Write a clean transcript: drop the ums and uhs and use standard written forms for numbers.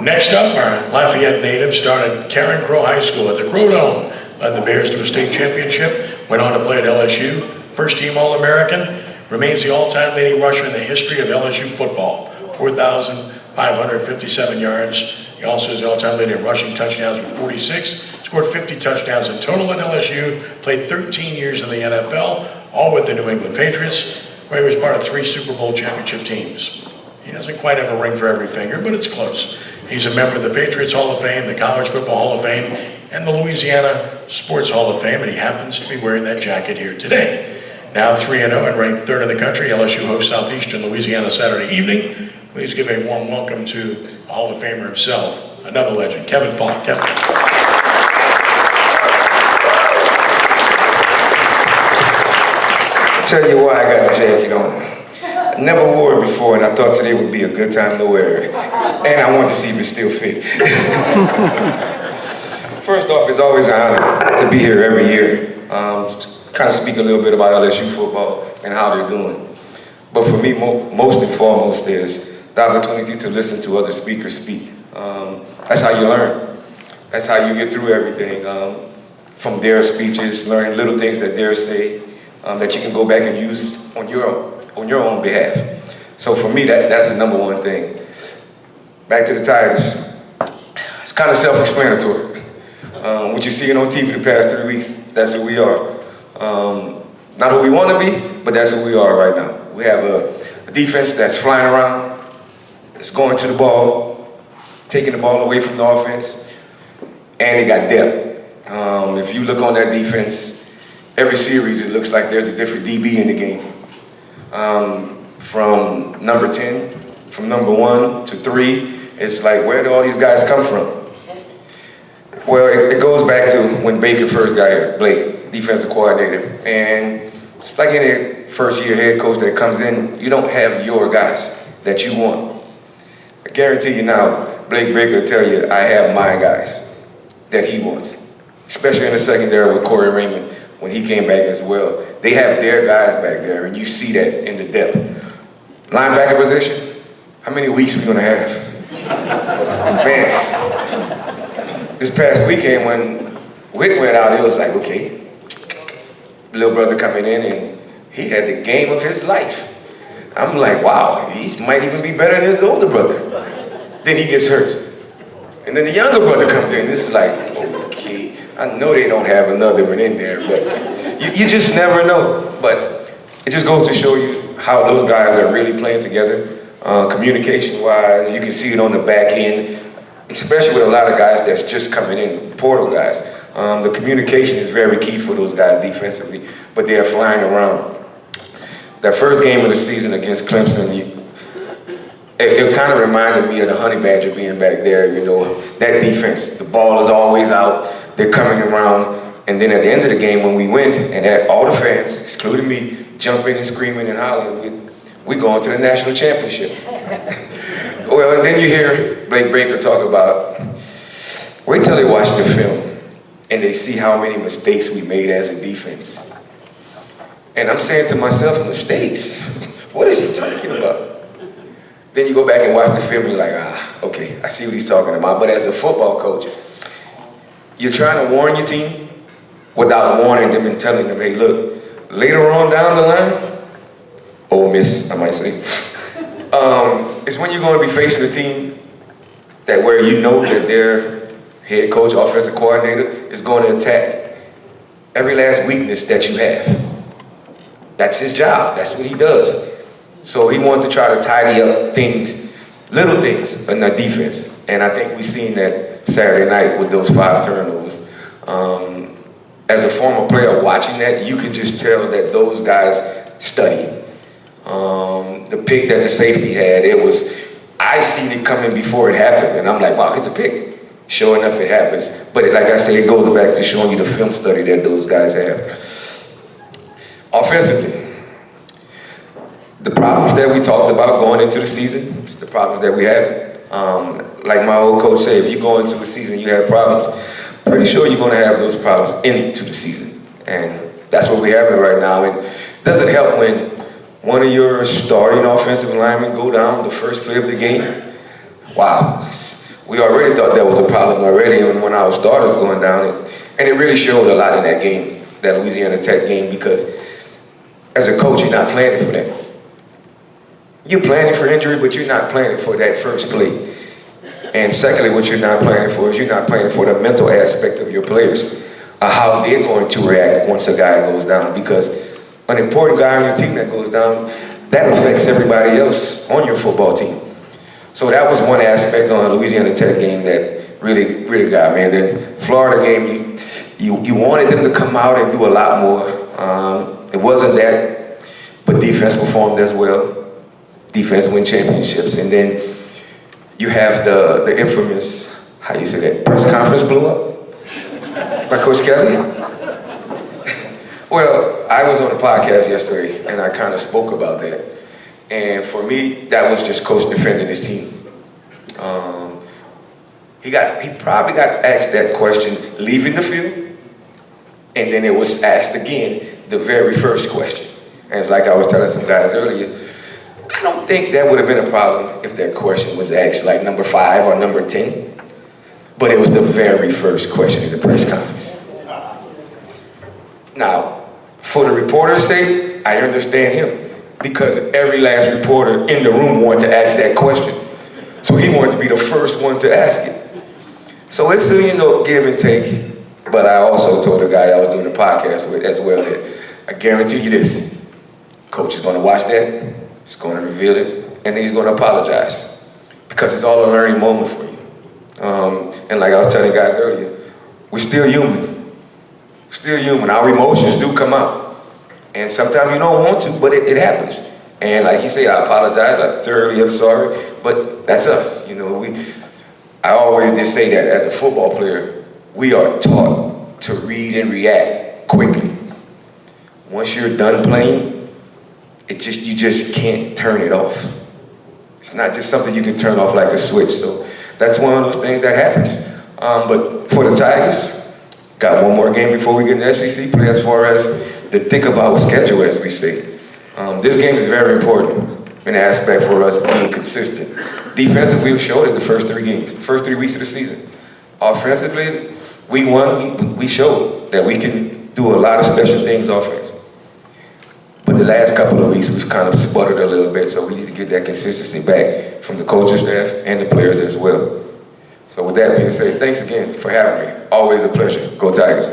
Next up, our Lafayette native started Karen Crow High School at the Crow Dome, led the Bears to a state championship, went on to play at LSU, first team All-American, remains the all-time leading rusher in the history of LSU football, 4,557 yards. He also is the all-time leader in rushing touchdowns with 46, scored 50 touchdowns in total at LSU, played 13 years in the NFL, all with the New England Patriots, where he was part of 3 Super Bowl championship teams. He doesn't quite have a ring for every finger, but it's close. He's a member of the Patriots Hall of Fame, the College Football Hall of Fame, and the Louisiana Sports Hall of Fame, and he happens to be wearing that jacket here today. Now 3-0 and ranked 3rd in the country, LSU hosts Southeastern Louisiana Saturday evening. Please give a warm welcome to Hall of Famer himself, another legend, Kevin Faulk. Kevin. I'll tell you why I got the jacket on. I never wore it before, and I thought today would be a good time to wear it. And I wanted to see if it still fit. First off, it's always an honor to be here every year. Kind of speak a little bit about LSU football and how they're doing. But for me, most and foremost is the opportunity to listen to other speakers speak. That's how you learn. That's how you get through everything. From their speeches, learn little things that they say that you can go back and use on your own behalf. So for me, that's the number one thing. Back to the Tigers. It's kind of self-explanatory. What you're seeing on TV the past 3 weeks, that's who we are. Not who we want to be, but that's who we are right now. We have a defense that's flying around, that's going to the ball, taking the ball away from the offense, and they got depth. If you look on that defense, every series it looks like there's a different DB in the game. From number 10, from number 1 to 3, it's like, where do all these guys come from? Well, it goes back to when Baker first got here, Blake, defensive coordinator. And it's like any first-year head coach that comes in, you don't have your guys that you want. I guarantee you now, Blake Baker will tell you, I have my guys that he wants. Especially in the secondary with Corey Raymond, when he came back as well. They have their guys back there, and you see that in the depth. Linebacker position, how many weeks we gonna have? Man, this past weekend when Wick went out, it was like, okay, little brother coming in and he had the game of his life. I'm like, wow, he might even be better than his older brother. Then he gets hurt. And then the younger brother comes in, it's like, okay, I know they don't have another one in there, but you just never know. But it just goes to show you how those guys are really playing together, communication-wise. You can see it on the back end, especially with a lot of guys that's just coming in, portal guys. The communication is very key for those guys defensively, but they are flying around. That first game of the season against Clemson, it kind of reminded me of the Honey Badger being back there, you know, that defense. The ball is always out, they're coming around, and then at the end of the game when we win, and all the fans, excluding me, jumping and screaming and hollering, we go on to the national championship. Well, and then you hear Blake Baker talk about, wait till they watch the film and they see how many mistakes we made as a defense. And I'm saying to myself, mistakes? What is he talking about? Then you go back and watch the film and you're like, okay, I see what he's talking about. But as a football coach, you're trying to warn your team without warning them and telling them, hey, look, later on down the line, Ole Miss, I might say, it's when you're going to be facing a team that where you know that their head coach, offensive coordinator, is going to attack every last weakness that you have. That's his job. That's what he does. So he wants to try to tidy up things, little things in our defense. And I think we've seen that Saturday night with those 5 turnovers. As a former player watching that, you can just tell that those guys study. The pick that the safety had, I seen it coming before it happened, and I'm like, wow, it's a pick. Sure enough, it happens. But like I say, it goes back to showing you the film study that those guys have. Offensively, the problems that we talked about going into the season, it's the problems that we have. Like my old coach said, if you go into the season, you have problems, pretty sure you're going to have those problems into the season. And that's what we have right now. And it doesn't help when one of your starting offensive linemen go down the first play of the game. Wow. We already thought that was a problem already, and when our starters going down, and it really showed a lot in that game, that Louisiana Tech game, because as a coach, you're not planning for that. You're planning for injury, but you're not planning for that first play. And secondly, what you're not planning for is you're not planning for the mental aspect of your players, how they're going to react once a guy goes down, because an important guy on your team that goes down, that affects everybody else on your football team. So that was one aspect on the Louisiana Tech game that really got me. And then Florida game, you wanted them to come out and do a lot more. It wasn't that, but defense performed as well. Defense win championships. And then you have the infamous, how do you say that, press conference blew up by Coach Kelly. Well, I was on a podcast yesterday and I kind of spoke about that. And for me, that was just Coach defending his team. He probably got asked that question leaving the field, and then it was asked again, the very first question. And it's like I was telling some guys earlier, I don't think that would have been a problem if that question was asked like number 5 or number 10, but it was the very first question in the press conference. Now, for the reporter's sake, I understand him, because every last reporter in the room wanted to ask that question. So he wanted to be the first one to ask it. So it's still, give and take. But I also told the guy I was doing the podcast with as well that I guarantee you this, Coach is going to watch that, he's going to reveal it, and then he's going to apologize, because it's all a learning moment for you. And like I was telling you guys earlier, we're still human. Still human. Our emotions do come out. And sometimes you don't want to, but it happens. And like he said, I apologize, I'm sorry, but that's us. I always just say that as a football player, we are taught to read and react quickly. Once you're done playing, you just can't turn it off. It's not just something you can turn off like a switch. So that's one of those things that happens. But for the Tigers, got one more game before we get an SEC play as far as the thick of our schedule, as we say. This game is very important in the aspect for us being consistent. Defensively, we showed it the first 3 games, the first 3 weeks of the season. Offensively, we won. We showed that we can do a lot of special things offensively. But the last couple of weeks, we've kind of sputtered a little bit, so we need to get that consistency back from the coaching staff and the players as well. So with that being said, thanks again for having me. Always a pleasure. Go Tigers.